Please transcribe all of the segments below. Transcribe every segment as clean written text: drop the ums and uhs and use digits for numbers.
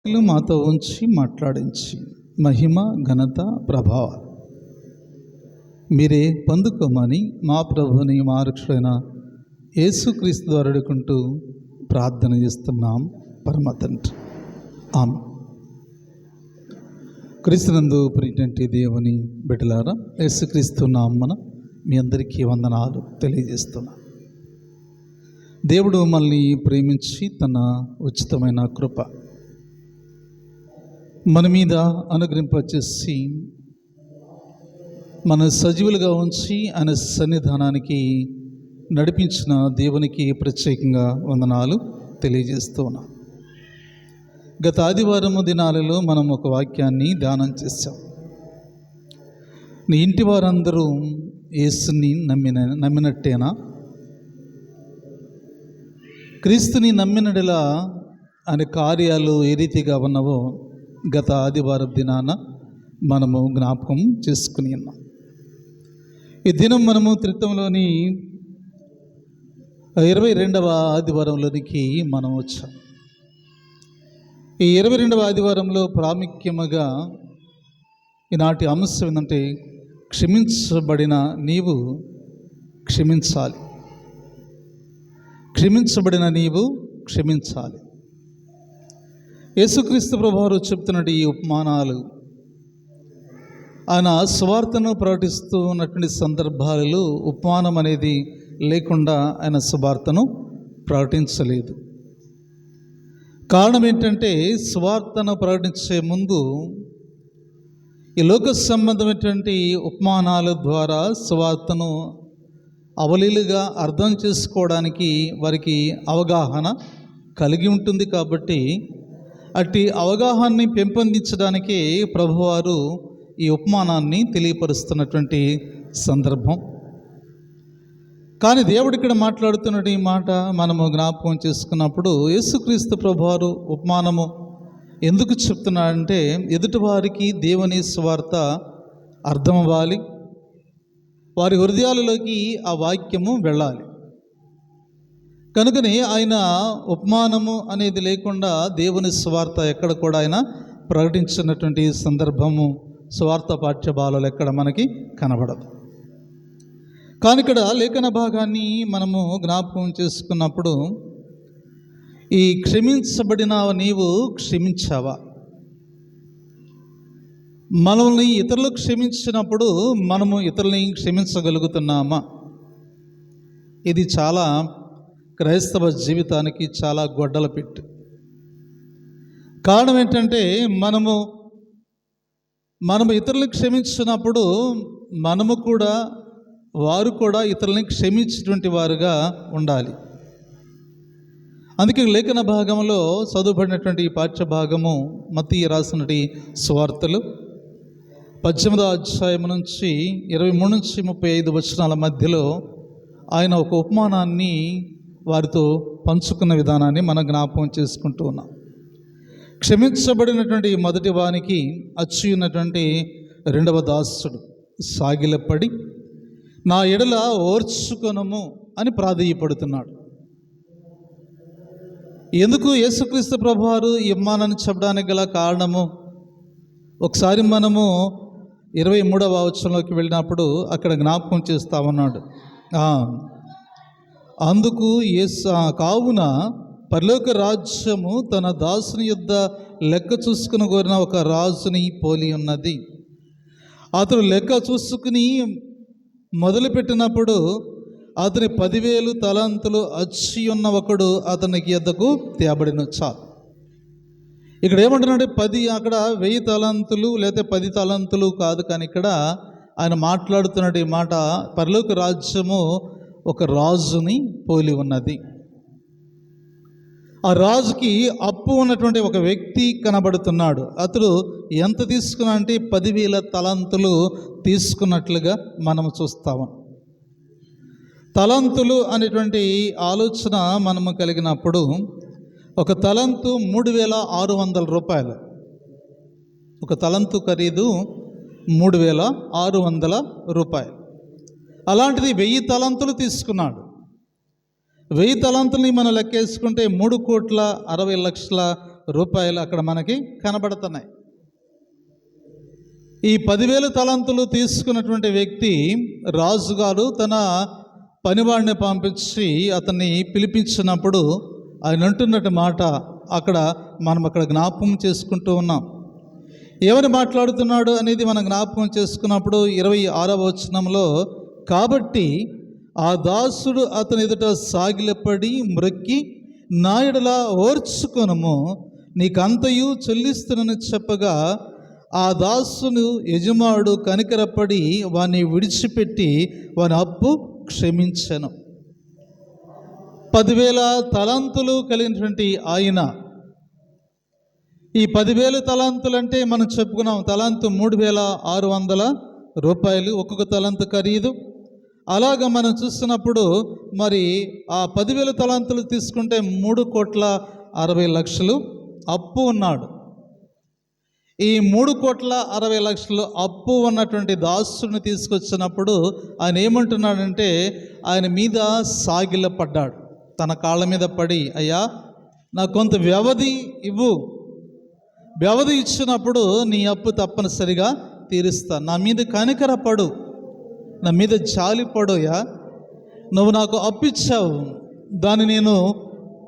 మాతో ఉంచి మాట్లాడించి మహిమ ఘనత ప్రభావాలు మీరే పొందుకోమని మా ప్రభుని మా రక్షకుడైన యేసుక్రీస్తు ద్వారా అడుగుకుంటూ ప్రార్థన చేస్తున్నాం పరమ తండ్రి. ఆమె క్రీస్తునందు ప్రియటువంటి దేవుని బిడ్డలారా, యేసుక్రీస్తు నామమున మీ అందరికీ వందనాలు తెలియజేస్తున్నాం. దేవుడు మమ్మల్ని ప్రేమించి తన ఉచితమైన కృప మన మీద అనుగ్రహింపచేసి మన సజీవులుగా ఉంచి ఆయన సన్నిధానానికి నడిపించిన దేవునికి ప్రత్యేకంగా వందనాలు తెలియజేస్తున్నాం. గత ఆదివారము దినాలలో మనం ఒక వాక్యాన్ని ధ్యానం చేశాం. నీ ఇంటి వారందరూ యేసుని నమ్మినట్టేనా? క్రీస్తుని నమ్మినడిలా ఆయన కార్యాలు ఏ రీతిగా ఉన్నవో గత ఆదివారం దినాన మనము జ్ఞాపకం చేసుకుని ఉన్నాం. ఈ దినం మనము త్రిత్వంలోని 22వ ఆదివారంలోనికి మనం వచ్చాం. ఈ 22వ ఆదివారంలో ప్రాముఖ్యముగా ఈనాటి అంశం ఏంటంటే, క్షమించబడిన నీవు క్షమించాలి. క్షమించబడిన నీవు క్షమించాలి. యేసుక్రీస్తు ప్రభువారు చెప్తున్నట్టు ఈ ఉపమానాలు ఆయన సువార్తను ప్రకటిస్తూ ఉన్నటువంటి సందర్భాలలో ఉపమానం అనేది లేకుండా ఆయన సువార్తను ప్రకటించలేదు. కారణం ఏంటంటే, సువార్తను ప్రకటించే ముందు ఈ లోక సంబంధమైనటువంటి ఉపమానాల ద్వారా సువార్తను అవలీలుగా అర్థం చేసుకోవడానికి వారికి అవగాహన కలిగి ఉంటుంది. కాబట్టి అట్టి అవగాహనని పెంపొందించడానికే ప్రభువారు ఈ ఉపమానాన్ని తెలియపరుస్తున్నటువంటి సందర్భం. కానీ దేవుడు ఇక్కడ మాట్లాడుతున్న ఈ మాట మనము జ్ఞాపకం చేసుకున్నప్పుడు, యేసుక్రీస్తు ప్రభువారు ఉపమానము ఎందుకు చెప్తున్నాడంటే, ఎదుటివారికి దేవుని సువార్త అర్థం అవ్వాలి, వారి హృదయాలలోకి ఆ వాక్యము వెళ్ళాలి. కనుకనే ఆయన ఉపమానము అనేది లేకుండా దేవుని సువార్త ఎక్కడ కూడా ఆయన ప్రకటించినటువంటి సందర్భము సువార్త పాఠ్యభాగాలు ఎక్కడ మనకి కనబడదు. కానీ ఇక్కడ లేఖన భాగాన్ని మనము జ్ఞాపకం చేసుకున్నప్పుడు, ఈ క్షమించబడిన నీవు క్షమించావా? మనల్ని ఇతరులు క్షమించినప్పుడు మనము ఇతరులని క్షమించగలుగుతున్నామా? ఇది చాలా క్రైస్తవ జీవితానికి చాలా గొడ్డల పెట్టు. కారణం ఏంటంటే, మనము ఇతరులను క్షమించినప్పుడు వారు కూడా ఇతరులని క్షమించేటువంటి వారుగా ఉండాలి. అందుకే లేఖన భాగంలో చదువుబడినటువంటి ఈ పాఠ్య భాగము మత్తయి రాసినటువంటి సువార్తలు 18వ అధ్యాయం నుంచి 23 నుంచి 35 వచనాల మధ్యలో ఆయన ఒక ఉపమానాన్ని వారితో పంచుకున్న విధానాన్ని మనం జ్ఞాపకం చేసుకుంటూ ఉన్నాం. క్షమించబడినటువంటి మొదటి వానికి అచ్చి ఉన్నటువంటి 2వ దాసుడు సాగిలపడి, నా ఎడల ఓర్చుకొనుము అని ప్రాధేయపడుతున్నాడు. ఎందుకు యేసుక్రీస్తు ప్రభువారు ఈ ఉపమానాన్ని చెప్పడానికి గల కారణము ఒకసారి మనము 23వ వచనంలోకి వెళ్ళినప్పుడు అక్కడ జ్ఞాపకం చేస్తా ఉన్నాడు. అందుకు కావున పరలోక రాజ్యము తన దాసుని యొద్ద లెక్క చూసుకుని కోరిన ఒక రాజుని పోలి ఉన్నది. అతడు లెక్క చూసుకుని మొదలుపెట్టినప్పుడు అతని 10,000 తలాంతులు అచ్చి ఉన్న ఒకడు అతనికి యొద్దకు తేబడిన. చాలు. ఇక్కడ ఏమంటున్నాడు? 10 అక్కడ 1000 తలాంతులు లేదా 10 తలాంతులు కాదు. కానీ ఇక్కడ ఆయన మాట్లాడుతున్నట్టు ఈ మాట, పరలోక రాజ్యము ఒక రాజుని పోలి ఉన్నది. ఆ రాజుకి అప్పు ఉన్నటువంటి ఒక వ్యక్తి కనబడుతున్నాడు. అతడు ఎంత తీసుకున్నా అంటే 10,000 తలాంతులు తీసుకున్నట్లుగా మనం చూస్తాము. తలాంతులు అనేటువంటి ఆలోచన మనము కలిగినప్పుడు, ఒక తలంతు 3,600 రూపాయలు. ఒక తలంతు ఖరీదు 3,600 రూపాయలు. అలాంటిది 1000 తలాంతులు తీసుకున్నాడు. 1000 తలాంతుల్ని మనం లెక్కేసుకుంటే 3,60,00,000 రూపాయలు అక్కడ మనకి కనబడుతున్నాయి. ఈ 10,000 తలాంతులు తీసుకున్నటువంటి వ్యక్తి రాజుగారు తన పనివాడిని పంపించి అతన్ని పిలిపించినప్పుడు ఆయన అంటున్నట్టు మాట మనం అక్కడ జ్ఞాపకం చేసుకుంటూ ఉన్నాం. ఏమని మాట్లాడుతున్నాడు అనేది మనం జ్ఞాపకం చేసుకున్నప్పుడు 26వ వచనంలో, కాబట్టి ఆ దాసుడు అతని ఎదుట సాగిలపడి మ్రొక్కి, నా యెడల ఓర్చుకొనుము, నీకంతయు చెల్లిస్తునని చెప్పగా, ఆ దాసును యజమానుడు కనికరపడి వాని విడిచిపెట్టి వాని అప్పు క్షమించెను. 10,000 తలాంతులు కలిగినటువంటి ఆయన, ఈ 10,000 తలాంతులు అంటే మనం చెప్పుకున్నాం, తలాంతు 3,600 రూపాయలు, ఒక్కొక్క తలాంతు ఖరీదు. అలాగ మనం చూస్తున్నప్పుడు మరి ఆ 10,000 తలాంతులు తీసుకుంటే 3,60,00,000 అప్పు ఉన్నాడు. ఈ 3,60,00,000 అప్పు ఉన్నటువంటి దాసుని తీసుకొచ్చినప్పుడు ఆయన ఏమంటున్నాడంటే, ఆయన మీద సాగిలపడ్డాడు, తన కాళ్ళ మీద పడి, అయ్యా నాకు కొంత వ్యవధి ఇవ్వు, వ్యవధి ఇచ్చినప్పుడు నీ అప్పు తప్పనిసరిగా తీరుస్తాను, నా మీద కనికరపడు, నా మీద జాలిపడుయా, నువ్వు నాకు అప్పు ఇచ్చావు, దాన్ని నేను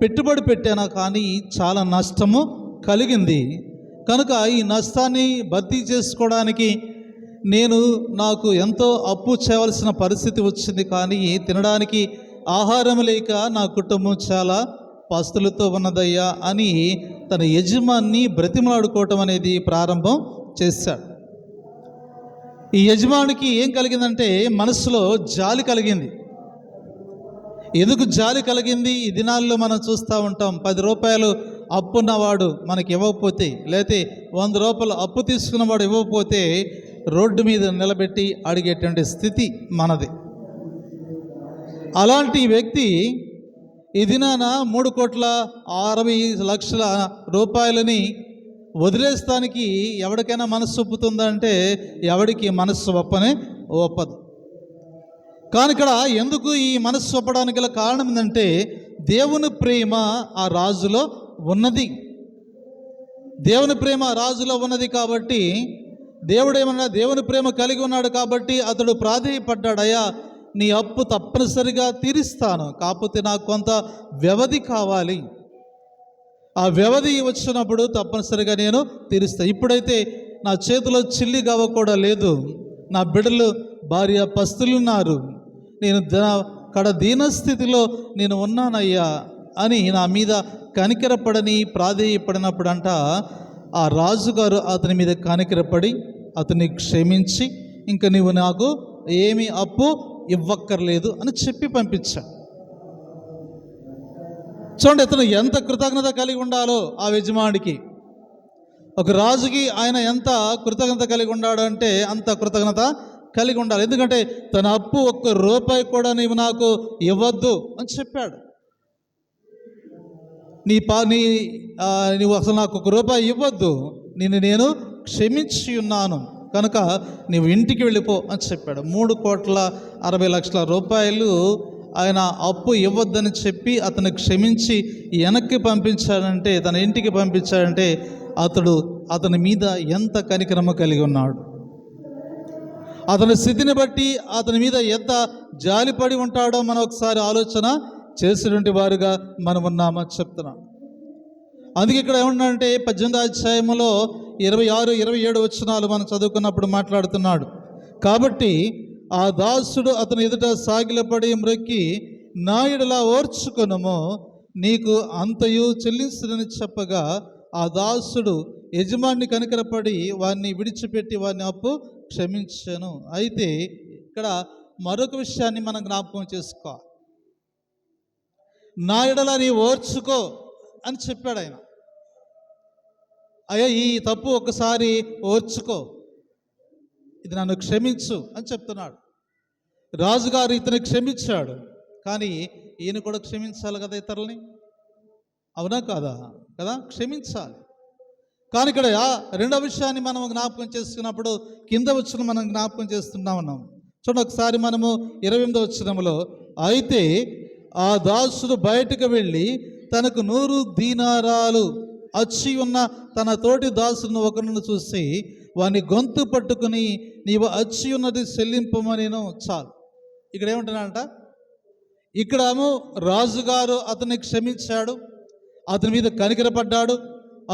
పెట్టుబడి పెట్టాను, కానీ చాలా నష్టము కలిగింది, కనుక ఈ నష్టాన్ని భర్తీ చేసుకోవడానికి నాకు ఎంతో అప్పు చేయవలసిన పరిస్థితి వచ్చింది, కానీ తినడానికి ఆహారం లేక నా కుటుంబం చాలా పస్తులతో ఉన్నదయ్యా అని తన యజమాన్ని బ్రతిమలాడుకోవటం అనేది ప్రారంభం చేశాడు. ఈ యజమానికి ఏం కలిగిందంటే మనసులో జాలి కలిగింది. ఎందుకు జాలి కలిగింది? ఈ దినాల్లో మనం చూస్తూ ఉంటాం, 10 రూపాయలు అప్పున్నవాడు మనకి ఇవ్వకపోతే, లేకపోతే 100 రూపాయలు అప్పు తీసుకున్నవాడు ఇవ్వకపోతే రోడ్డు మీద నిలబెట్టి అడిగేటువంటి స్థితి మనది. అలాంటి వ్యక్తి ఈ దినాన 3,60,00,000 రూపాయలని వదిలేస్తానికి ఎవరికైనా మనస్సు ఒప్పుతుందంటే ఎవరికి మనస్సు ఒప్పదు. కానీ ఇక్కడ ఎందుకు ఈ మనస్సు ఒప్పడానికి గల కారణం ఏంటంటే, దేవుని ప్రేమ ఆ రాజులో ఉన్నది. దేవుని ప్రేమ రాజులో ఉన్నది కాబట్టి దేవుని ప్రేమ కలిగి ఉన్నాడు కాబట్టి అతడు ప్రాధేయపడ్డాడు, అయ్యా నీ అప్పు తప్పనిసరిగా తీరుస్తాను, కాకపోతే నాకు కొంత వ్యవధి కావాలి, ఆ వ్యవధి వచ్చినప్పుడు తప్పనిసరిగా నేను తీరుస్తాను. ఇప్పుడైతే నా చేతిలో చిల్లి గవ్వ కూడా లేదు, నా బిడ్డలు భార్య పస్తులున్నారు, నేను దీనస్థితిలో నేను ఉన్నానయ్యా అని నా మీద కనికరపడని ప్రాధేయపడినప్పుడు అంట ఆ రాజుగారు అతని మీద కనికరపడి అతన్ని క్షమించి, ఇంకా నీవు నాకు ఏమీ అప్పు ఇవ్వక్కర్లేదు అని చెప్పి పంపించాడు. చూడండి, అతను ఎంత కృతజ్ఞత కలిగి ఉండాలో ఆ యజమానికి. ఒక రాజుకి ఆయన ఎంత కృతజ్ఞత కలిగి ఉన్నాడు అంటే అంత కృతజ్ఞత కలిగి ఉండాలి. ఎందుకంటే తన అప్పు 1 రూపాయి కూడా నీవు నాకు ఇవ్వద్దు అని చెప్పాడు. నీవు అసలు నాకు 1 రూపాయి ఇవ్వద్దు, నేను క్షమించి ఉన్నాను, కనుక నీవు ఇంటికి వెళ్ళిపో అని చెప్పాడు. 3,60,00,000 రూపాయలు ఆయన అప్పు ఇవ్వద్దని చెప్పి అతను క్షమించి వెనక్కి పంపించాడంటే, తన ఇంటికి పంపించాడంటే అతని మీద ఎంత కనికరమ కలిగి ఉన్నాడు. అతని స్థితిని బట్టి అతని మీద ఎంత జాలిపడి ఉంటాడో మనం ఒకసారి ఆలోచన చేసినటువంటి వారుగా మనం ఉన్నామని చెప్తున్నాం. అందుకే ఇక్కడ ఏమన్నాడంటే 18వ అధ్యాయంలో 26, 27 వచనాలు మనం చదువుకున్నప్పుడు మాట్లాడుతున్నాడు. కాబట్టి ఆ దాసుడు అతని ఎదుట సాగిలపడి మ్రొక్కి, నా యెడల ఓర్చుకొనుము, నీకు అంతయు చెల్లించునని చెప్పగా, ఆ దాసుడు యజమాని కనికరపడి వారిని విడిచిపెట్టి వారిని అప్పు క్షమించెను. అయితే ఇక్కడ మరొక విషయాన్ని మనం జ్ఞాపకం చేసుకోవాలి. నా యెడల నీ ఓర్చుకో అని చెప్పాడు ఆయన. అయ్యా ఈ తప్పు ఒకసారి ఓర్చుకో, ఇది నన్ను క్షమించు అని చెప్తున్నాడు. రాజుగారు ఇతను క్షమించాడు, కానీ ఈయన కూడా క్షమించాలి కదా ఇతరులని, అవునా కాదా? క్షమించాలి. కానీ ఇక్కడ రెండో విషయాన్ని మనం జ్ఞాపకం చేసుకున్నప్పుడు కింద వచ్చిన మనం జ్ఞాపకం ఉన్నాం. చూడండి ఒకసారి మనము 28వ వచనంలో, అయితే ఆ దాసుడు బయటకు వెళ్ళి తనకు 100 దీనారాలు అచ్చి ఉన్న తన తోటి దాసును ఒకరిని చూసి వాని గొంతు పట్టుకుని నీవు అచ్చి ఉన్నది చెల్లింపమనేను. చాలు. ఇక్కడ ఏమంటున్నాడంట, ఇక్కడేమో రాజుగారు అతన్ని క్షమించాడు, అతని మీద కనికరపడ్డాడు,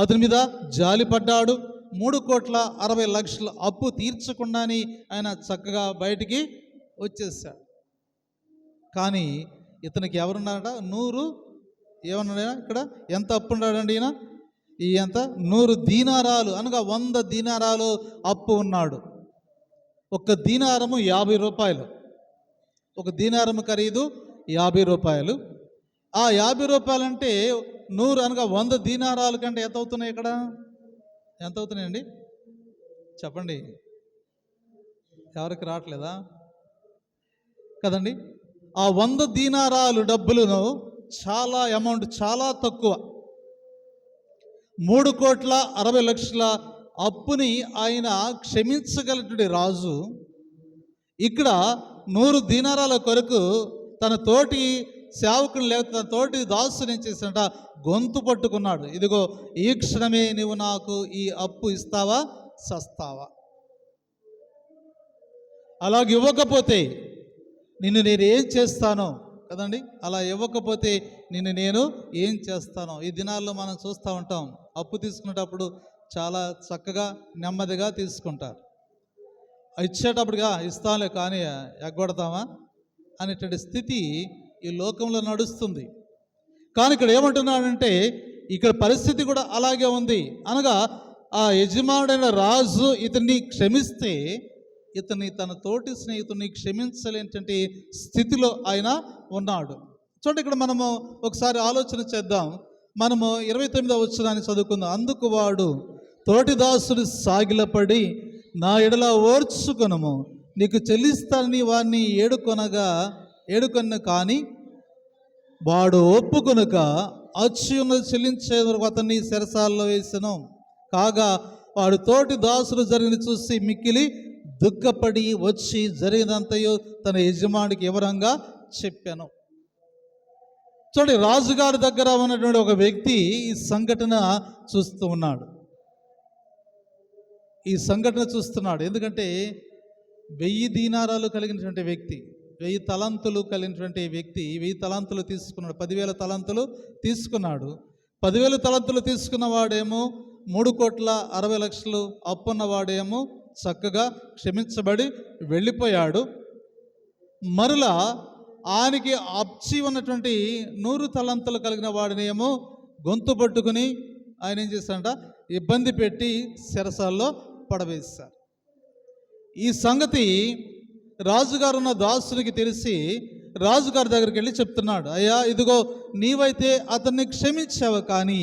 అతని మీద జాలిపడ్డాడు. 3,60,00,000 అప్పు తీర్చకుండానే ఆయన చక్కగా బయటికి వచ్చేసాడు. కానీ ఇతనికి ఎవరున్నారట? 100 ఏమన్నాడు ఇక్కడ? ఎంత అప్పు ఉన్నాడండి ఈయన? ఈ ఎంత 100 దీనారాలు అనగా 100 దీనారాలు అప్పు ఉన్నాడు. ఒక దీనారము 50 రూపాయలు. ఒక దీనారము ఖరీదు 50 రూపాయలు. ఆ 50 రూపాయలు అంటే 100 అనగా 100 దీనారాల కంటే ఎంత అవుతున్నాయి? ఇక్కడ ఎంత అవుతున్నాయండి చెప్పండి? ఎవరికి రావట్లేదా కదండి? ఆ 100 దీనారాలు డబ్బులను చాలా అమౌంట్, చాలా తక్కువ. 3,60,00,000 అప్పుని ఆయన క్షమించగలటువంటి రాజు ఇక్కడ 100 దీనారాల కొరకు తన తోటి సేవకుని లేక తన తోటి దాసుని చేసినట గొంతు పట్టుకున్నాడు. ఇదిగో ఈ క్షణమే నీవు నాకు ఈ అప్పు ఇస్తావా సస్తావా? అలాగ ఇవ్వకపోతే నిన్ను నేను ఏం చేస్తానో కదండి, అలా ఇవ్వకపోతే నిన్ను నేను ఏం చేస్తానో. ఈ దినాల్లో మనం చూస్తూ ఉంటాం, అప్పు తీసుకునేటప్పుడు చాలా చక్కగా నెమ్మదిగా తీసుకుంటారు. ఇచ్చేటప్పుడుగా ఇస్తాంలే కానీ ఎగ్గొడతామా అనేటువంటి స్థితి ఈ లోకంలో నడుస్తుంది. కానీ ఇక్కడ ఏమంటున్నాడంటే, ఇక్కడ పరిస్థితి కూడా అలాగే ఉంది. అనగా ఆ యజమానుడైన రాజు ఇతన్ని క్షమిస్తే ఇతన్ని తన తోటి స్నేహితుడిని క్షమించలేనటువంటి స్థితిలో ఆయన ఉన్నాడు. చూడండి, ఇక్కడ మనము ఒకసారి ఆలోచన చేద్దాం. మనము 29వ వచనాన్ని చదువుకుందాం. అందుకు వాడు తోటి దాసుడు సాగిలపడి నా ఎడల ఓర్చుకొనుము, నీకు చెల్లిస్తానని వారిని ఏడుకొన కానీ వాడు ఒప్పుకొనుక అచ్చి ఉన్నది చెల్లించే వరకు అతన్ని చెరసాలలో వేసెను. కాగా వాడు తోటి దాసుడు జరిగిన చూసి మిక్కిలి దుఃఖపడి వచ్చి జరిగినంతయో తన యజమానికి వివరంగా చెప్పాను. చూడండి, రాజుగారి దగ్గర ఉన్నటువంటి ఒక వ్యక్తి ఈ సంఘటన చూస్తూ ఉన్నాడు. ఈ సంఘటన చూస్తున్నాడు. ఎందుకంటే 1000 దీనారాలు కలిగినటువంటి వ్యక్తి, 1000 తలంతులు కలిగినటువంటి వ్యక్తి 1000 తలంతులు తీసుకున్నాడు. 10,000 తలంతులు తీసుకున్నాడు. 10,000 తలంతులు తీసుకున్న వాడేమో 3,60,00,000 అప్పున్నవాడేమో చక్కగా క్షమించబడి వెళ్ళిపోయాడు. మరలా ఆయనకి అప్చి ఉన్నటువంటి 100 తలంతులు కలిగిన వాడినేమో గొంతు పట్టుకుని ఆయన ఏం చేశాడంట, ఇబ్బంది పెట్టి చెరసాల్లో పడవేశారు. ఈ సంగతి రాజుగారు ఉన్న దాసునికి తెలిసి రాజుగారి దగ్గరికి వెళ్ళి చెప్తున్నాడు, అయ్యా ఇదిగో నీవైతే అతన్ని క్షమించావు, కానీ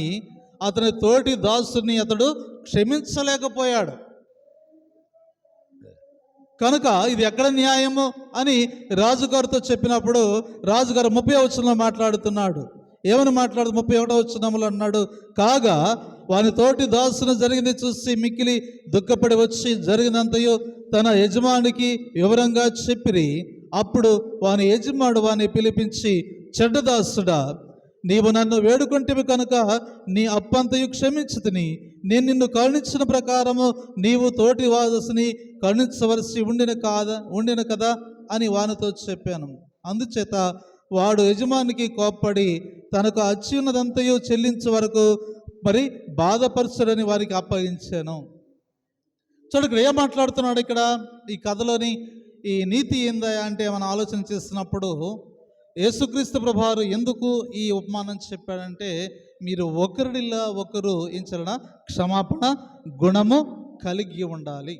అతని తోటి దాసుని అతడు క్షమించలేకపోయాడు. కనుక ఇది ఎక్కడ న్యాయము అని రాజుగారితో చెప్పినప్పుడు రాజుగారు 30వ వచనంలో మాట్లాడుతున్నాడు. ఏమని 31వ వచనంలో అన్నాడు, కాగా వాని తోటి దాసును జరిగింది చూసి మిక్కిలి దుఃఖపడి వచ్చి జరిగినంతయో తన యజమానికి వివరంగా చెప్పిరి. అప్పుడు వాని యజమానుడు వాని పిలిపించి, చెడ్డదాసుడా, నీవు నన్ను వేడుకుంటేవి కనుక నీ అప్పంతయు క్షమించుతిని. నేను నిన్ను కరుణించిన ప్రకారము నీవు తోటి వాదసుని కరుణించవలసి ఉండిన కదా అని వానితో చెప్పాను. అందుచేత వాడు యజమానికి కోప్పడి తనకు అచ్చి ఉన్నదంతయు చెల్లించే వరకు మరి బాధపరచుడని వారికి అప్పగించాను. చూడండి, ఏం మాట్లాడుతున్నాడు ఇక్కడ ఈ కథలోని ఈ నీతి ఏందా అంటే మనం ఆలోచన చేస్తున్నప్పుడు యేసుక్రీస్తు ప్రభువారు ఎందుకు ఈ ఉపమానం చెప్పాడంటే, మీరు ఒకరిలా ఒకరు ఏం చేయాలన్నా క్షమాపణ గుణము కలిగి ఉండాలి.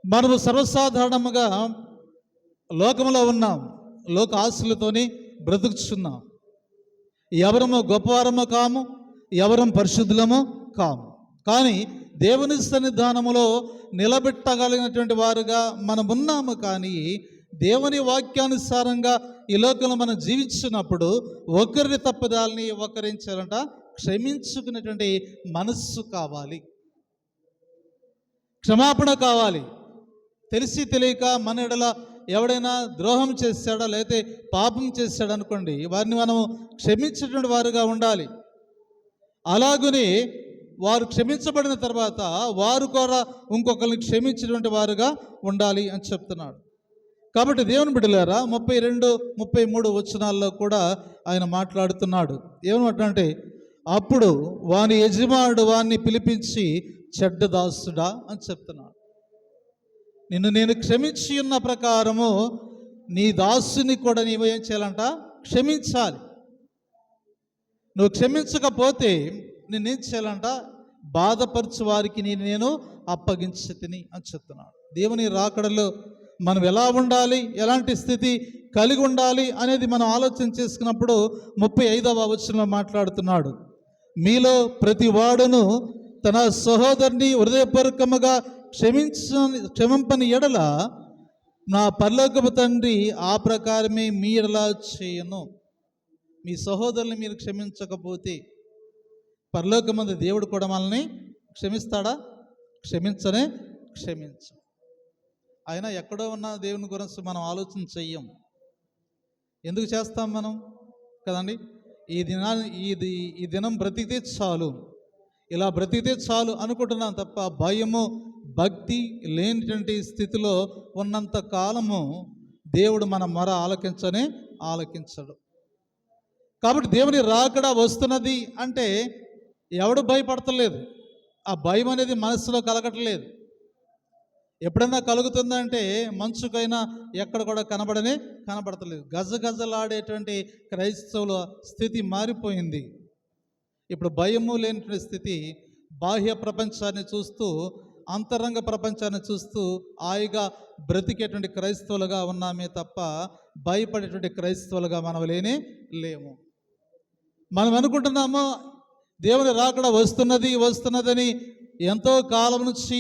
మనము సర్వసాధారణంగా లోకంలో ఉన్నాం, లోక ఆశలతోని బ్రతుకుచున్నాం. ఎవరము గొప్పవారము కాము, ఎవరం పరిశుద్ధులము కాము. కానీ దేవుని సన్నిధానములో నిలబెట్టగలిగినటువంటి వారుగా మనం ఉన్నాము. కానీ దేవుని వాక్యానుసారంగా ఈ లోకంలో మనం జీవించినప్పుడు ఒకరి తప్పుదాలని ఒకరించాలంట క్షమించుకునేటువంటి మనస్సు కావాలి, క్షమాపణ కావాలి. తెలిసి తెలియక మన ఎడల ఎవడైనా ద్రోహం చేశాడా లేకపోతే పాపం చేశాడు అనుకోండి, వారిని మనం క్షమించేటువంటి వారుగా ఉండాలి. అలాగనే వారు క్షమించబడిన తర్వాత వారు కూడా ఇంకొకరిని క్షమించేటువంటి వారుగా ఉండాలి అని చెప్తున్నాడు. కాబట్టి దేవుని బిడ్డలారా 32, 33 వచనాల్లో కూడా ఆయన మాట్లాడుతున్నాడు. ఏమన్నట్టే, అప్పుడు వాని యజమానుడు వాణ్ణి పిలిపించి చెడ్డ దాసుడా అని చెప్తున్నాడు. నిన్ను నేను క్షమించి ఉన్న ప్రకారము నీ దాసుని కూడా నీవు ఏం చేయాలంట, క్షమించాలి. నువ్వు క్షమించకపోతే నేనేం చేయాలంట, బాధపరచు వారికి నేను అప్పగించి తిని అని చెప్తున్నాడు. దేవుని రాకడలో మనం ఎలా ఉండాలి, ఎలాంటి స్థితి కలిగి ఉండాలి అనేది మనం ఆలోచన చేసుకున్నప్పుడు 35వ వచనంలో మాట్లాడుతున్నాడు. మీలో ప్రతి వాడును తన సహోదరుని హృదయపూర్వకముగా క్షమింపని ఎడల నా పరలోకపు తండ్రి ఆ ప్రకారమే మీ ఎడల చేయను. మీ సహోదరుని మీరు క్షమించకపోతే పరలోకమందు దేవుడు కూడా మనల్ని క్షమిస్తాడా? క్షమించ. అయినా ఎక్కడో ఉన్న దేవుని గురించి మనం ఆలోచన చెయ్యం. ఎందుకు చేస్తాం మనం కదండి? ఈ దినం బ్రతికితే చాలు, ఇలా బ్రతికితే చాలు అనుకుంటున్నాం తప్ప భయము భక్తి లేనిటువంటి స్థితిలో ఉన్నంత కాలము దేవుడు మన మొర ఆలకించడు. కాబట్టి దేవుని రాకడ వస్తున్నది అంటే ఎవడు భయపడతలేదు. ఆ భయం అనేది మనసులో కలగట్లేదు. ఎప్పుడన్నా కలుగుతుందంటే మంచుకైనా ఎక్కడ కూడా కనబడతలేదు. గజగజలాడేటువంటి క్రైస్తవుల స్థితి మారిపోయింది. ఇప్పుడు భయము లేనటువంటి స్థితి, బాహ్య ప్రపంచాన్ని చూస్తూ అంతరంగ ప్రపంచాన్ని చూస్తూ హాయిగా బ్రతికేటువంటి క్రైస్తవులుగా ఉన్నామే తప్ప భయపడేటువంటి క్రైస్తవులుగా మనం లేము. మనం అనుకుంటున్నాము దేవుని రాకడ వస్తున్నదని ఎంతో కాలం నుంచి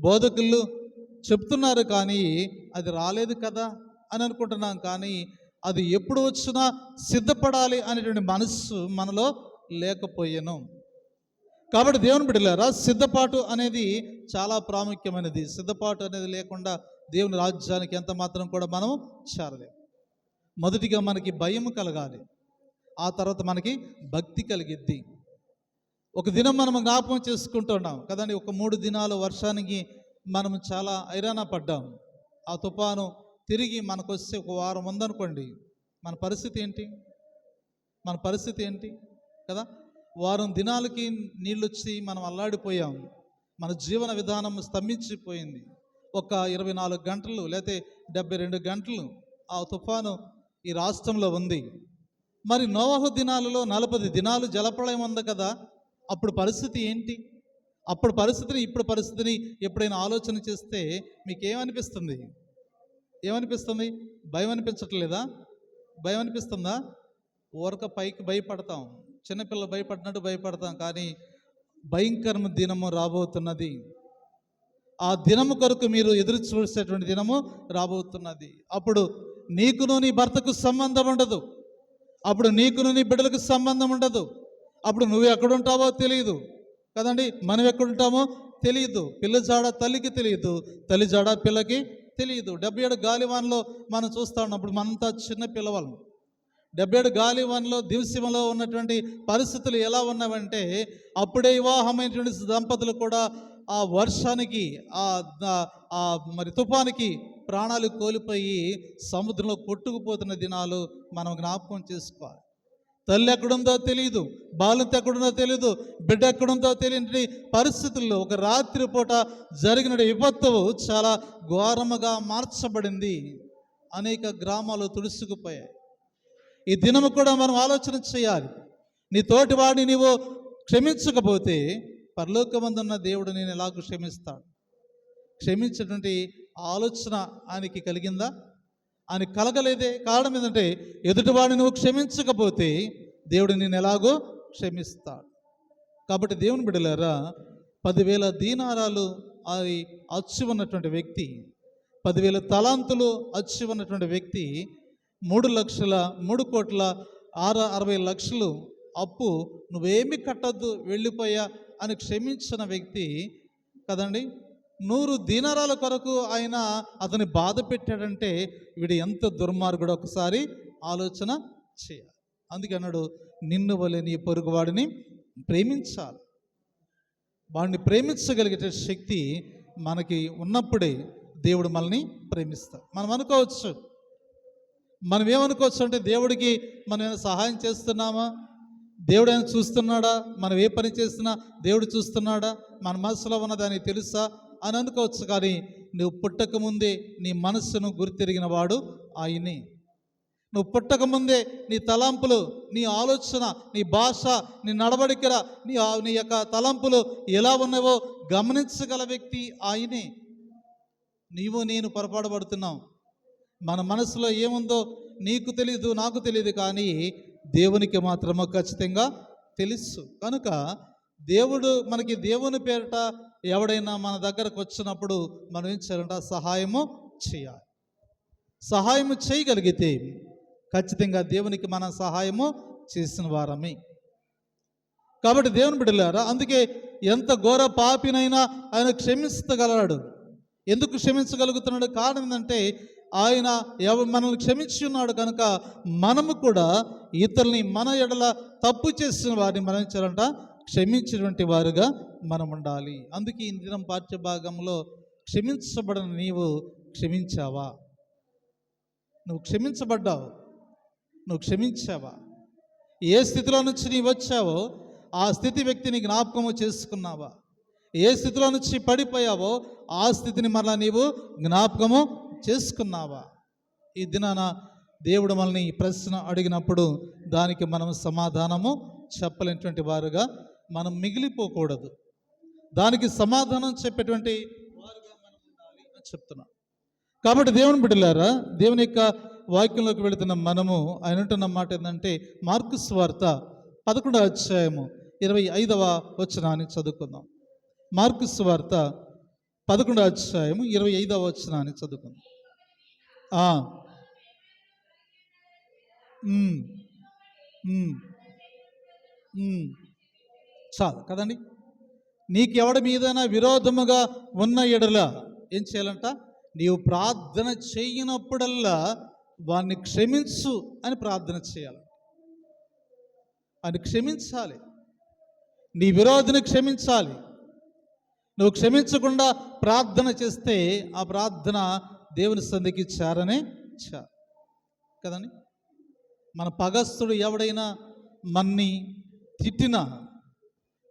బోధకులు చెప్తున్నారు, కానీ అది రాలేదు కదా అని అనుకుంటున్నాం. కానీ అది ఎప్పుడు వచ్చినా సిద్ధపడాలి అనేటువంటి మనస్సు మనలో లేకపోయాను. కాబట్టి దేవుని బిడ్డలారా, సిద్ధపాటు అనేది చాలా ప్రాముఖ్యమైనది. సిద్ధపాటు అనేది లేకుండా దేవుని రాజ్యానికి ఎంత మాత్రం కూడా మనం చేరలేము. మొదటిగా మనకి భయం కలగాలి, ఆ తర్వాత మనకి భక్తి కలిగిద్ది. ఒక దినం మనం జ్ఞాపకం చేసుకుంటున్నాం కదండి. ఒక 3 దినాలు వర్షానికి మనం చాలా హైరాణ పడ్డాం. ఆ తుఫాను తిరిగి మనకు వస్తే ఒక వారం ఉందనుకోండి, మన పరిస్థితి ఏంటి కదా? వారం దినాలకి నీళ్ళు వచ్చి మనం అల్లాడిపోయాం. మన జీవన విధానం స్తంభించిపోయింది. ఒక 24 గంటలు లేకపోతే 72 గంటలు ఆ తుఫాను ఈ రాష్ట్రంలో ఉంది. మరి నోవహు దినాలలో 40 దినాలు జలప్రళయం ఉంది కదా. అప్పుడు పరిస్థితి ఏంటి? అప్పుడు పరిస్థితిని ఇప్పుడు పరిస్థితిని ఎప్పుడైనా ఆలోచన చేస్తే మీకేమనిపిస్తుంది? భయం అనిపించట్లేదా? భయం అనిపిస్తుందా? ఊరక పైకి భయపడతాం, చిన్నపిల్లలు భయపడినట్టు భయపడతాం. కానీ భయంకరమైన దినము రాబోతున్నది. ఆ దినము కొరకు మీరు ఎదురు చూసేటువంటి దినము రాబోతున్నది. అప్పుడు నీకును నీ భర్తకు సంబంధం ఉండదు. అప్పుడు నీకును నీ బిడ్డలకు సంబంధం ఉండదు. అప్పుడు నువ్వు ఎక్కడుంటావో తెలియదు కదండి, మనం ఎక్కడుంటామో తెలియదు. పిల్ల జాడ తల్లికి తెలియదు, తల్లి జాడ పిల్లకి తెలియదు. 77 గాలివాన్లో మనం చూస్తూ ఉన్నప్పుడు మనంతా చిన్న పిల్లవాళ్ళం. 77 గాలివాన్లో దివసంలో ఉన్నటువంటి పరిస్థితులు ఎలా ఉన్నావంటే, అప్పుడే వివాహమైనటువంటి దంపతులు కూడా ఆ వర్షానికి మరి తుఫానికి ప్రాణాలు కోల్పోయి సముద్రంలో కొట్టుకుపోతున్న దినాలు మనం జ్ఞాపకం చేసుకోవాలి. తల్లి ఎక్కడుందో తెలియదు, బాలింత ఎక్కడుందో తెలియదు, బిడ్డ ఎక్కడుందో తెలియని పరిస్థితుల్లో ఒక రాత్రి పూట జరిగిన విపత్తు చాలా ఘోరముగా మార్చబడింది. అనేక గ్రామాలు తుడుచుకుపోయాయి. ఈ దినము కూడా మనం ఆలోచన చేయాలి. నీ తోటి వాడిని నీవు క్షమించకపోతే పరలోకమందున్న దేవుడు నేను ఎలాగూ క్షమిస్తాడు? క్షమించేటువంటి ఆలోచన ఆయనకి కలిగిందా? ఆయన కలగలేదే. కారణం ఏంటంటే ఎదుటివాడిని నువ్వు క్షమించకపోతే దేవుడు నేను ఎలాగో క్షమిస్తాడు. కాబట్టి దేవుని బిడ్డలారా, 10,000 దీనారాలు అది అచ్చి ఉన్నటువంటి వ్యక్తి, 10,000 తలాంతులు అచ్చి ఉన్నటువంటి వ్యక్తి, 3,60,00,000 అప్పు నువ్వేమి కట్టద్దు వెళ్ళిపోయా అని క్షమించిన వ్యక్తి కదండి. 100 దీనారాల కొరకు ఆయన అతని బాధ పెట్టాడంటే వీడు ఎంత దుర్మార్గుడు ఒకసారి ఆలోచన చేయాలి. అందుకే అన్నాడు, నిన్ను వలె నీ పొరుగువాడిని ప్రేమించాలి. వాడిని ప్రేమించగలిగే శక్తి మనకి ఉన్నప్పుడే దేవుడు మనల్ని ప్రేమిస్తాడు. మనం అనుకోవచ్చు, మనం ఏమనుకోవచ్చు అంటే దేవుడికి మనం ఏమైనా సహాయం చేస్తున్నామా, దేవుడు ఆయన చూస్తున్నాడా, మనం ఏ పని చేస్తున్నా దేవుడు చూస్తున్నాడా, మన మనసులో ఉన్నదాన్ని తెలుసా అని అనుకోవచ్చు. కానీ నువ్వు పుట్టకముందే నీ మనస్సును గుర్తిరిగిన వాడు ఆయనే. నువ్వు పుట్టకముందే నీ తలంపులు, నీ ఆలోచన, నీ భాష, నీ నడవడికల, నీ యొక్క తలంపులు ఎలా ఉన్నావో గమనించగల వ్యక్తి ఆయనే. నీవు నేను పొరపాటు పడుతున్నాం. మన మనసులో ఏముందో నీకు తెలీదు, నాకు తెలియదు, కానీ దేవునికి మాత్రము ఖచ్చితంగా తెలుసు. కనుక దేవుడు మనకి దేవుని పేరిట ఎవడైనా మన దగ్గరకు వచ్చినప్పుడు మనం ఏం చేయాలంటే సహాయము చేయాలి. సహాయము చేయగలిగితే ఖచ్చితంగా దేవునికి మనం సహాయము చేసిన వారమే. కాబట్టి దేవుని బిడ్డలారా, అందుకే ఎంత ఘోర పాపినైనా ఆయన క్షమించగలడు. ఎందుకు క్షమించగలుగుతున్నాడు? కారణం ఏంటంటే ఆయన మనల్ని క్షమించి ఉన్నాడు కనుక మనము కూడా ఇతరుల్ని మన ఎడల తప్పు చేసిన వారిని మనం చేయాలంట క్షమించినటువంటి వారుగా మనం ఉండాలి. అందుకే ఈ దినం పాఠ్యభాగంలో క్షమించబడిన నీవు క్షమించావా? నువ్వు క్షమించబడ్డావు, నువ్వు క్షమించావా? ఏ స్థితిలో నుంచి నీవు వచ్చావో ఆ స్థితి వ్యక్తిని జ్ఞాపకము చేసుకున్నావా? ఏ స్థితిలో నుంచి పడిపోయావో ఆ స్థితిని మరలా నీవు జ్ఞాపకము చేసుకున్నావా? ఈ దినాన దేవుడు మనల్ని ఈ ప్రశ్న అడిగినప్పుడు దానికి మనం సమాధానము చెప్పలేనటువంటి వారుగా మనం మిగిలిపోకూడదు. దానికి సమాధానం చెప్పేటువంటి వారుగా మనం ఉండాలి అని చెప్తున్నాం. కాబట్టి దేవుని బిడ్డలారా, దేవుని యొక్క వాక్యంలోకి వెళుతున్న మనము ఆయన అంటున్న మాట ఏంటంటే మార్కు సువార్త 11వ అధ్యాయము 25వ వచనాన్ని చదువుకుందాం. మార్కు సువార్త 11వ అధ్యాయము 25వ వచనాన్ని చదువుకుందాం. చాలు కదండి. నీకెవడి మీదైనా విరోధముగా ఉన్న ఎడల ఏం చేయాలంట? నీవు ప్రార్థన చేయనప్పుడల్లా వాడిని క్షమించు అని ప్రార్థన చేయాలి. అని క్షమించాలి, నీ విరోధిని క్షమించాలి. నువ్వు క్షమించకుండా ప్రార్థన చేస్తే ఆ ప్రార్థన దేవుని సన్నిధికి చేరనే కదండి. మన పగస్తుడు ఎవడైనా మన్ని తిట్టినా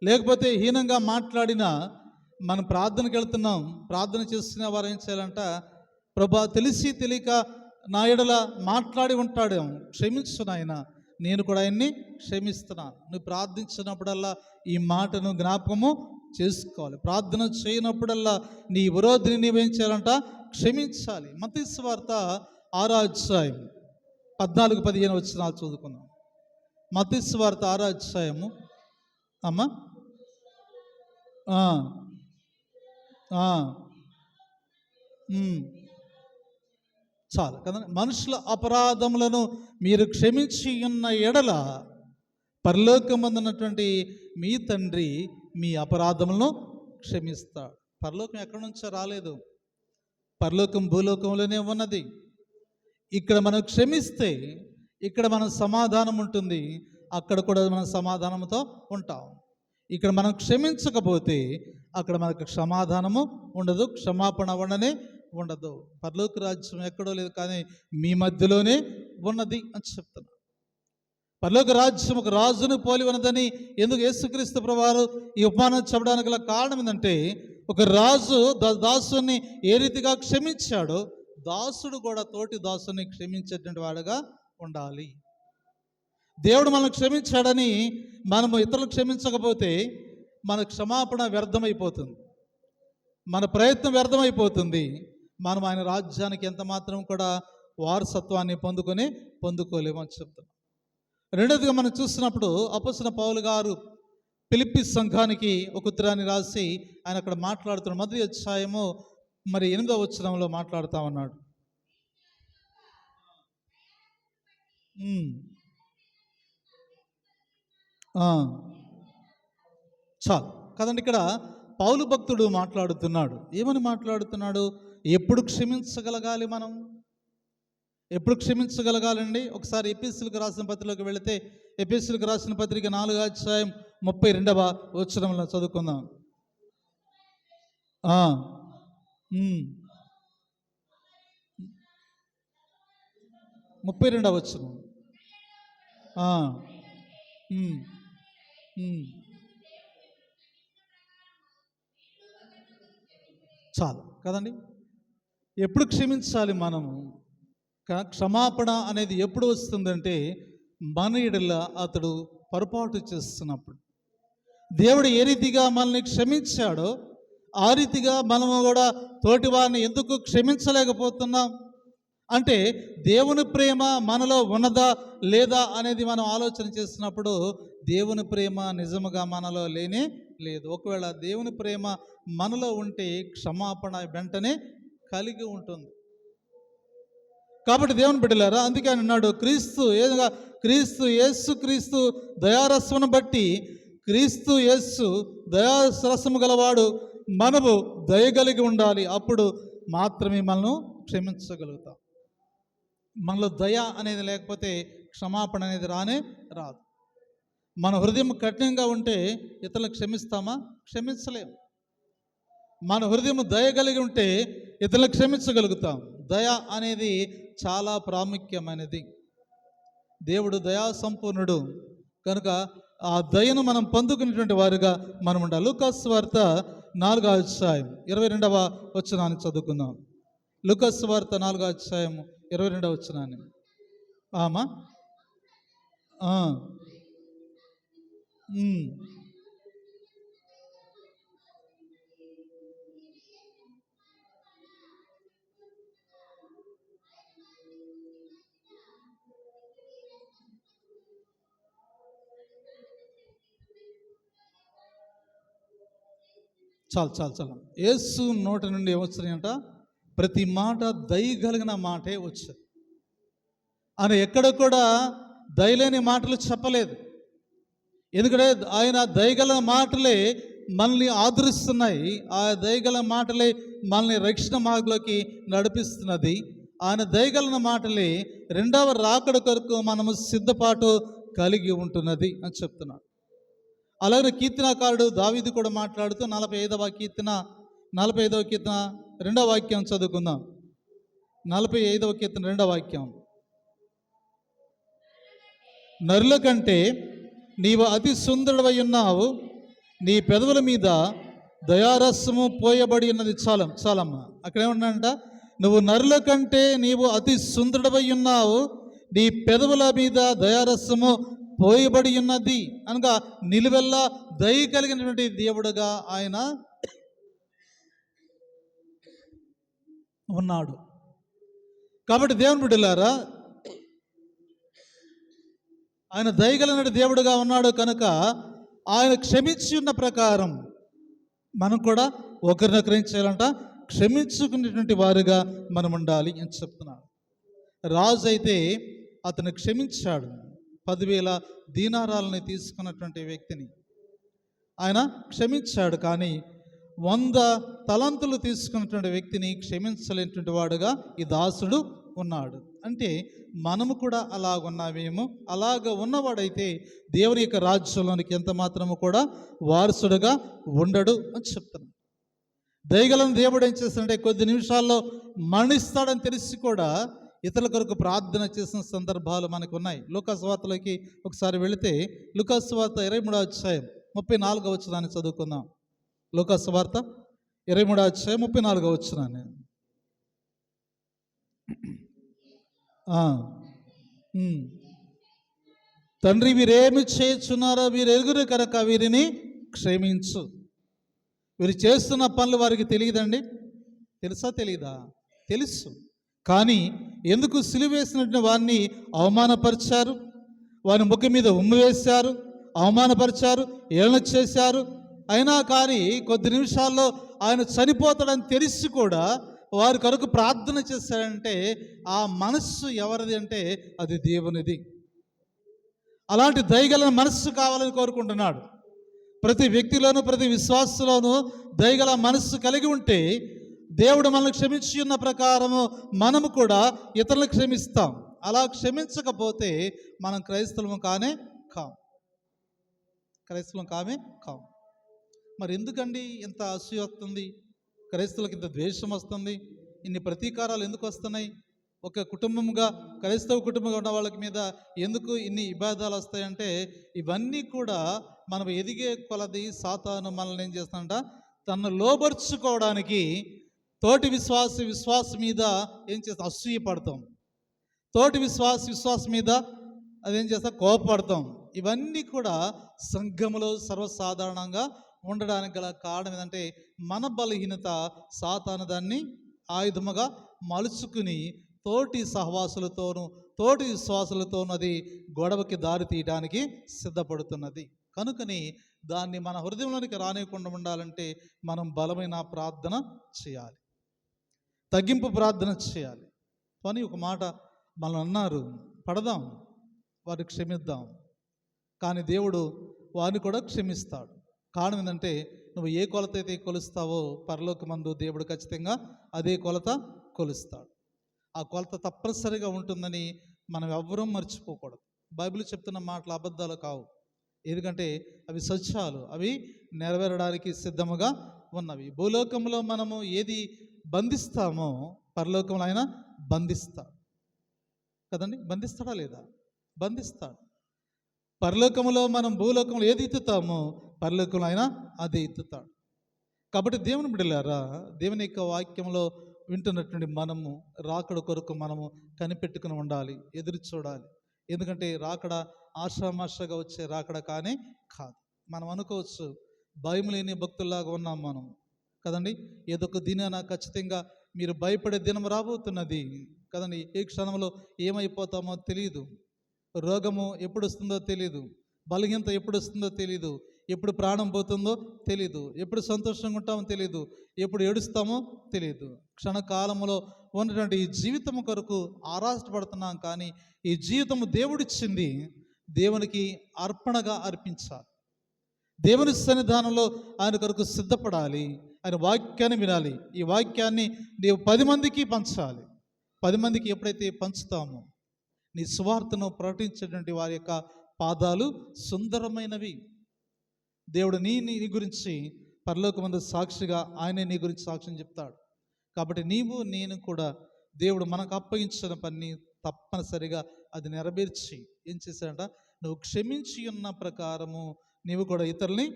లేకపోతే హీనంగా మాట్లాడినా మనం ప్రార్థనకి వెళ్తున్నాం, ప్రార్థన చేస్తున్న వారు ఏం చేయాలంట? ప్రభా, తెలిసి తెలియక నా ఎడల మాట్లాడి ఉంటాడేమో, క్షమించు నాయన, నేను కూడా ఆయన్ని క్షమిస్తున్నాను. నువ్వు ప్రార్థించినప్పుడల్లా ఈ మాటను జ్ఞాపకము చేసుకోవాలి. ప్రార్థన చేయనప్పుడల్లా నీ విరోధిని నీవేం చేయాలంట? క్షమించాలి. మత్తయి సువార్త 6వ అధ్యాయం 14-15 వచనాలు చదువుకుందాం. మత్తయి సువార్త 6వ అధ్యాయము అమ్మా చాలు కదా. మనుషుల అపరాధములను మీరు క్షమించి ఉన్న ఎడల పరలోకమందున్నటువంటి మీ తండ్రి మీ అపరాధములను క్షమిస్తాడు. పరలోకం ఎక్కడి నుంచో రాలేదు, పరలోకం భూలోకంలోనే ఉన్నది. ఇక్కడ మనం క్షమిస్తే ఇక్కడ మనం సమాధానం ఉంటుంది, అక్కడ కూడా మనం సమాధానంతో ఉంటాం. ఇక్కడ మనం క్షమించకపోతే అక్కడ మనకు సమాధానము ఉండదు, క్షమాపణ ఉండదు. పరలోక రాజ్యం ఎక్కడో లేదు, కానీ మీ మధ్యలోనే ఉన్నది అని చెప్తున్నా. పరలోక రాజ్యం ఒక రాజును పోలి ఉన్నదని ఎందుకు యేసుక్రీస్తు ప్రభువారు ఈ ఉపమానం చెప్పడానికి గల కారణం ఏంటంటే, ఒక రాజు దాసుని ఏ రీతిగా క్షమించాడో దాసుడు కూడా తోటి దాసుని క్షమించేటువంటి వాడుగా ఉండాలి. దేవుడు మనం క్షమించాడని మనము ఇతరులు క్షమించకపోతే మన క్షమాపణ వ్యర్థమైపోతుంది, మన ప్రయత్నం వ్యర్థమైపోతుంది. మనం ఆయన రాజ్యానికి ఎంత మాత్రం కూడా వారసత్వాన్ని పొందుకోలేమని చెప్తున్నాం. రెండోదిగా మనం చూసినప్పుడు అపొస్తలుడైన పౌలు గారు ఫిలిప్పీ సంఘానికి ఒక ఉత్తరాన్ని రాసి ఆయన అక్కడ మాట్లాడుతున్నాడు. మొదటి అధ్యాయము 8వ వచనంలో మాట్లాడుతూ ఉన్నాడు. చాలు కదండి. ఇక్కడ పౌలు భక్తుడు మాట్లాడుతున్నాడు. ఏమని మాట్లాడుతున్నాడు? ఎప్పుడు క్షమించగలగాలి మనం? ఎప్పుడు క్షమించగలగాలండి? ఒకసారి ఎఫెసీయులకు రాసిన పత్రికలోకి వెళితే ఎఫెసీయులకు రాసిన పత్రిక 4వ అధ్యాయం 32వ వచనంలో చదువుకుందాం. 32వ వచనం. చాలు కదండి. ఎప్పుడు క్షమించాలి మనము? క్షమాపణ అనేది ఎప్పుడు వస్తుందంటే మన ఎడల అతడు పొరపాటు చేస్తున్నప్పుడు. దేవుడు ఏ రీతిగా మనల్ని క్షమించాడో ఆ రీతిగా మనము కూడా తోటి వారిని ఎందుకు క్షమించలేకపోతున్నాం అంటే దేవుని ప్రేమ మనలో ఉన్నదా లేదా అనేది మనం ఆలోచన చేసినప్పుడు దేవుని ప్రేమ నిజముగా మనలో లేనే లేదు. ఒకవేళ దేవుని ప్రేమ మనలో ఉంటే క్షమాపణ వెంటనే కలిగి ఉంటుంది. కాబట్టి దేవుని బిడ్డలారా, అందుకే ఆయన అన్నాడు, క్రీస్తు యేసు దయారసమును బట్టి క్రీస్తు యేసు దయారసము గలవాడు మనము దయగలిగి ఉండాలి. అప్పుడు మాత్రమే మనల్ని క్షమించగలుగుతాం. మనలో దయ అనేది లేకపోతే క్షమాపణ అనేది రాదు. మన హృదయం కఠినంగా ఉంటే ఇతరులను క్షమిస్తామా? క్షమించలేము. మన హృదయం దయ కలిగి ఉంటే ఇతరులను క్షమించగలుగుతాం. దయ అనేది చాలా ప్రాముఖ్యమైనది. దేవుడు దయా సంపూర్ణుడు కనుక ఆ దయను మనం పొందుకునేటువంటి వారుగా మనం ఉండాలి. లూకాసు సువార్త 4వ అధ్యాయం 22వ వచనాన్ని చదువుకుందాం. లూకాసు సువార్త 4వ అధ్యాయం 22వ వచనాన్ని. ఆమా చాలు. యేసు నోటి నుండి ఏమొచ్చినాయంట? ప్రతి మాట దయగలిగిన మాటే వచ్చాయి. ఆయన ఎక్కడ కూడా దయలేని మాటలు చెప్పలేదు. ఎందుకంటే ఆయన దయగల మాటలే మనల్ని ఆదరిస్తున్నాయి. ఆ దయగల మాటలే మనల్ని రక్షణ మార్గంలోకి నడిపిస్తున్నది. ఆయన దయగల మాటలే రెండవ రాకడ కొరకు మనము సిద్ధపాటు కలిగి ఉంటున్నది అని చెప్తున్నాడు. అలాగే కీర్తనాకారుడు దావీదు కూడా మాట్లాడుతూ 45వ కీర్తన 2వ వాక్యం చదువుకుందాం. 45వ కీర్తన 2వ వాక్యం. నరుల కంటే నీవు అతి సుందరుడవై ఉన్నావు, నీ పెదవుల మీద దయారసము పోయబడి ఉన్నది. చాలమ్మ. అక్కడ ఏమన్నాడంట? నువ్వు నరుల కంటే నీవు అతి సుందరుడవై ఉన్నావు, నీ పెదవుల మీద దయారసము పోయబడి ఉన్నది అనగా నిలువెల్లా దయ కలిగినటువంటి దేవుడుగా ఆయన ఉన్నాడు. కాబట్టి దేవుని బిడ్డలారా, ఆయన దయగలిగిన దేవుడుగా ఉన్నాడు కనుక ఆయన క్షమించి ఉన్న ప్రకారం మనం కూడా ఒకరినొకరు ఏం చేయాలంట? క్షమించుకునేటువంటి వారుగా మనం ఉండాలి అని చెప్తున్నాడు. రాజు అయితే అతను క్షమించాడు. 10,000 దీనారాలని తీసుకున్నటువంటి వ్యక్తిని ఆయన క్షమించాడు. కానీ 100 తలంతులు తీసుకున్నటువంటి వ్యక్తిని క్షమించలేనటువంటి వాడుగా ఈ దాసుడు ఉన్నాడు. అంటే మనము కూడా అలాగున్నామేమో. అలాగ ఉన్నవాడైతే దేవుని యొక్క రాజ్యంలోనికి ఎంత మాత్రము కూడా వారసుడుగా ఉండడు అని చెప్తున్నాడు. దయగలను దేవుడు ఏం చేస్తాడంటే కొద్ది నిమిషాల్లో మరణిస్తాడని తెలిసి కూడా ఇతరుల కొరకు ప్రార్థన చేసిన సందర్భాలు మనకు ఉన్నాయి. లూకాసు వార్తలోకి ఒకసారి వెళితే లూకాసు వార్త 23వ అధ్యాయం 34వ వచనాన్ని చదువుకుందాం. లూకాసు వార్త 23వ అధ్యాయం 34వ వచనాన్ని. తండ్రి, వీరేమి చేయుచున్నారో వీరు ఎరుగురు కనుక వీరిని క్షమించు. వీరు చేస్తున్న పనులు వారికి తెలియదండి. తెలుసా? తెలీదా? తెలుసు. కానీ ఎందుకు సిలువేసినట్టు వారిని అవమానపరిచారు, వారి ముఖం మీద ఉమ్ము వేశారు, అవమానపరిచారు, ఏళన చేశారు. అయినా కానీ కొద్ది నిమిషాల్లో ఆయన చనిపోతాడని తెలిసి కూడా వారి కొరకు ప్రార్థన చేశాడంటే ఆ మనస్సు ఎవరిది అంటే అది దేవునిది. అలాంటి దయగల మనస్సు కావాలని కోరుకుంటున్నాడు. ప్రతి వ్యక్తిలోనూ ప్రతి విశ్వాసలోనూ దయగల మనస్సు కలిగి ఉంటే దేవుడు మనల్ని క్షమించి ఉన్న ప్రకారము మనము కూడా ఇతరులను క్షమిస్తాం. అలా క్షమించకపోతే మనం క్రైస్తవం కానే కాం. క్రైస్తవం కాం. మరి ఎందుకండి ఇంత అసూయ వస్తుంది? క్రైస్తవులకు ఇంత ద్వేషం వస్తుంది? ఇన్ని ప్రతీకారాలు ఎందుకు వస్తున్నాయి? ఒక కుటుంబంగా క్రైస్తవ కుటుంబంగా ఉన్న వాళ్ళకి మీద ఎందుకు ఇన్ని ఇబాదాలు వస్తాయంటే ఇవన్నీ కూడా మనం ఎదిగే కొలది సాతాను మనల్ని ఏం చేస్తాడంట, తనను లోబర్చుకోవడానికి తోటి విశ్వాస మీద ఏం చేస్తాం, అసూయ పడతాం. తోటి విశ్వాస మీద అదేం చేస్తాం, కోపపడతాం. ఇవన్నీ కూడా సంఘములో సర్వసాధారణంగా ఉండడానికి గల కారణం ఏంటంటే మన బలహీనత. సాతాను దాన్ని ఆయుధముగా మలుచుకుని తోటి సహవాసులతోనూ తోటి విశ్వాసులతోనూ అది గొడవకి దారి తీయడానికి సిద్ధపడుతున్నది. కనుకని దాన్ని మన హృదయంలోనికి రానివ్వకుండా ఉండాలంటే మనం బలమైన ప్రార్థన చేయాలి, తగ్గింపు ప్రార్థన చేయాలి. కానీ ఒక మాట మనం అన్నారు, పడదాం, వారిని క్షమిద్దాం. కానీ దేవుడు వారిని కూడా క్షమిస్తాడు. కారణం ఏంటంటే నువ్వు ఏ కొలత అయితే కొలుస్తావో పరలోకమందు దేవుడు ఖచ్చితంగా అదే కొలత కొలుస్తాడు. ఆ కొలత తప్పనిసరిగా ఉంటుందని మనం ఎవ్వరూ మర్చిపోకూడదు. బైబిల్ చెప్తున్న మాటలు అబద్ధాలు కావు. ఎందుకంటే అవి సత్యాలు, అవి నెరవేరడానికి సిద్ధముగా ఉన్నవి. భూలోకంలో మనము ఏది బంధిస్తామో పరలోకంలో ఆయన బంధిస్తాడు కదండి. బంధిస్తాడా లేదా? బంధిస్తాడు. పరలోకంలో మనం భూలోకంలో ఏది ఎత్తుతామో పరలోకంలో ఆయన అది ఎత్తుతాడు. కాబట్టి దేవుని బిడ్డలారా, దేవుని యొక్క వాక్యంలో వింటున్నటువంటి మనము రాకడ కొరకు మనము కనిపెట్టుకుని ఉండాలి, ఎదురు చూడాలి. ఎందుకంటే రాకడ ఆషామాషగా వచ్చే రాకడ కానీ కాదు. మనం అనుకోవచ్చు భయం లేని భక్తుల్లాగా ఉన్నాం మనం కదండి. ఏదో ఒక దినాన ఖచ్చితంగా మీరు భయపడే దినం రాబోతున్నది కదండి. ఏ క్షణంలో ఏమైపోతామో తెలియదు. రోగము ఎప్పుడు వస్తుందో తెలీదు, బలహీనత ఎప్పుడు వస్తుందో తెలీదు, ఎప్పుడు ప్రాణం పోతుందో తెలీదు, ఎప్పుడు సంతోషంగా ఉంటామో తెలీదు, ఎప్పుడు ఏడుస్తామో తెలీదు. క్షణకాలంలో ఉన్నటువంటి ఈ జీవితం కొరకు ఆరాటపడుతున్నాం. కానీ ఈ జీవితము దేవుడిచ్చింది, దేవునికి అర్పణగా అర్పించాలి. దేవుని సన్నిధానంలో ఆయన కొరకు సిద్ధపడాలి. ఆయన వాక్యాన్ని వినాలి. ఈ వాక్యాన్ని నీవు 10 మందికి పంచాలి. 10 మందికి ఎప్పుడైతే పంచుతామో నీ సువార్తను ప్రకటించేటువంటి వారి యొక్క పాదాలు సుందరమైనవి. దేవుడు నీ గురించి పరలోకమందు సాక్షిగా ఆయనే నీ గురించి సాక్ష్యం చెప్తాడు. కాబట్టి నీవు నేను కూడా దేవుడు మనకు అప్పగించిన పని తప్పనిసరిగా అది నెరవేర్చి ఏం చేశాడంట, నువ్వు క్షమించి ఉన్న ప్రకారము నీవు కూడా ఇతరుల్ని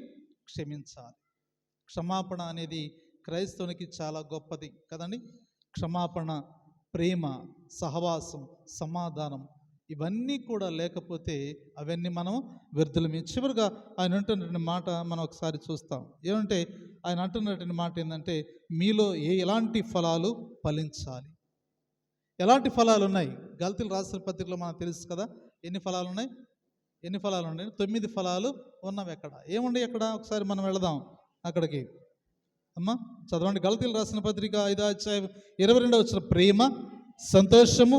క్షమించాలి. క్షమాపణ అనేది క్రైస్తవునికి చాలా గొప్పది కదండి. క్షమాపణ, ప్రేమ, సహవాసం, సమాధానం ఇవన్నీ కూడా లేకపోతే అవన్నీ మనం వ్యర్థులమే. చివరిగా ఆయన అంటున్నటువంటి మాట మనం ఒకసారి చూస్తాం. ఏమంటే ఆయన అంటున్నటువంటి మాట ఏంటంటే మీలో ఎలాంటి ఫలాలు ఫలించాలి. ఎలాంటి ఫలాలు ఉన్నాయి? గల్తీలు రాసిన పత్రికలో మనకు తెలుసు కదా ఎన్ని ఫలాలు ఉన్నాయి. 9 ఫలాలు ఉన్నవి. ఎక్కడ ఏముండే ఎక్కడ ఒకసారి మనం వెళదాం అక్కడికి. అమ్మా చదవండి. గల్తీలు రాసిన పత్రిక 5వ అధ్యాయం 22వ వచనం. ప్రేమ, సంతోషము,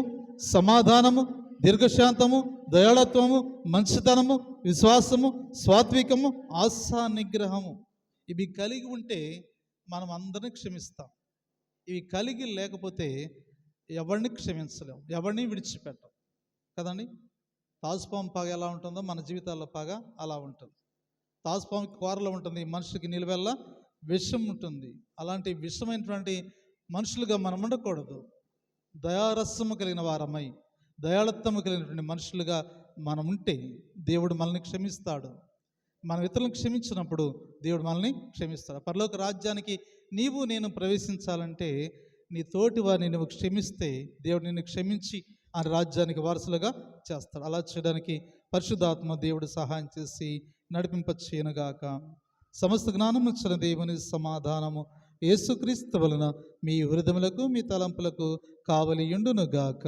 సమాధానము, దీర్ఘశాంతము, దయాళత్వము, మంచితనము, విశ్వాసము, సాత్వికము, ఆశా నిగ్రహము ఇవి కలిగి ఉంటే మనం అందరినీ క్షమిస్తాం. ఇవి కలిగి లేకపోతే ఎవరిని క్షమించలేము, ఎవరిని విడిచిపెట్టాం కదండి. తాజుపాము పగ ఎలా ఉంటుందో మన జీవితాల్లో పగ అలా ఉంటుంది. తాజుపాముకి కూరలో ఉంటుంది, మనిషికి నిలువెల్లా విషం ఉంటుంది. అలాంటి విషమైనటువంటి మనుషులుగా మనం ఉండకూడదు. దయారసము కలిగిన వారమై దయాళత్వము కలిగినటువంటి మనుషులుగా మనం ఉంటే దేవుడు మనల్ని క్షమిస్తాడు. మనం ఇతరులను క్షమించినప్పుడు దేవుడు మనల్ని క్షమిస్తాడు. పరలోక రాజ్యానికి నీవు నేను ప్రవేశించాలంటే నీ తోటి వారిని నువ్వు క్షమిస్తే దేవుడు నిన్ను క్షమించి ఆ రాజ్యానికి వారసులుగా చేస్తాడు. అలా చేయడానికి పరిశుద్ధాత్మ దేవుడు సహాయం చేసి నడిపింపచేయనుగాక. సమస్త జ్ఞానము ఇచ్చిన దేవుని సమాధానము యేసుక్రీస్తు వలన మీ హృదయములకు మీ తలంపులకు కావలి యుండునుగాక.